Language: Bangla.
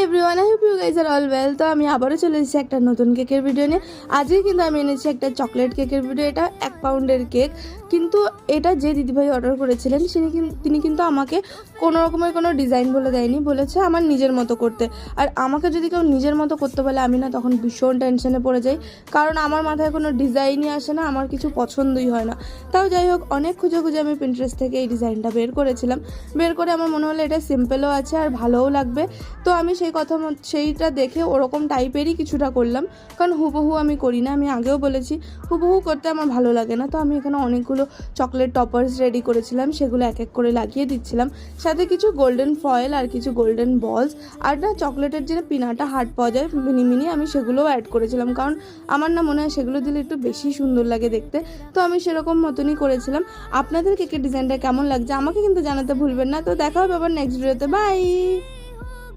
Everyone, I hope you guys are all well. তো আমি আবারও চলে এসেছি একটা নতুন কেকের ভিডিও নিয়ে। আজকে কিন্তু আমি এনেছি একটা চকলেট কেকের ভিডিও। এটা 1 পাউন্ডের কেক, কিন্তু এটা যে দিদিভাই অর্ডার করেছিলেন তিনি কিন্তু আমাকে কোনো রকমের কোনো ডিজাইন বলে দেয়নি, বলেছে আমার নিজের মতো করতে। আর আমাকে যদি কেউ নিজের মতো করতে বলে আমি না তখন ভীষণ টেনশনে পড়ে যাই, কারণ আমার মাথায় কোনো ডিজাইনই আসে না, আমার কিছু পছন্দই হয় না। তাও যাই হোক, অনেক খুঁজে খুঁজে আমি পিন্টারেস্ট থেকে এই ডিজাইনটা বের করেছিলাম। বের করে আমার মনে হলো এটা সিম্পলও আছে আর ভালোও লাগবে। তো আমি সেইটা দেখে ওরকম টাইপেরই কিছুটা করলাম, কারণ হুবহু আমি করি না। আমি আগেও বলেছি হুবহু করতে আমার ভালো লাগে না। তো আমি এখানে অনেকগুলো চকলেট টপার্স রেডি করেছিলাম, সেগুলো এক এক করে লাগিয়ে দিচ্ছিলাম। সাথে কিছু গোল্ডেন ফয়েল আর কিছু গোল্ডেন বলস, আর না চকলেটের যে পিনাটা হার্ট পাওয়া যায় মিনি মিনি, আমি সেগুলোও অ্যাড করেছিলাম, কারণ আমার না মনে হয় সেগুলো দিলে একটু বেশি সুন্দর লাগে দেখতে। তো আমি সেরকম মতনই করেছিলাম। আপনাদের কেকের ডিজাইনটা কেমন লাগছে আমাকে কিন্তু জানাতে ভুলবেন না। তো দেখা হবে আবার নেক্সট ভিডিওতে। বাই।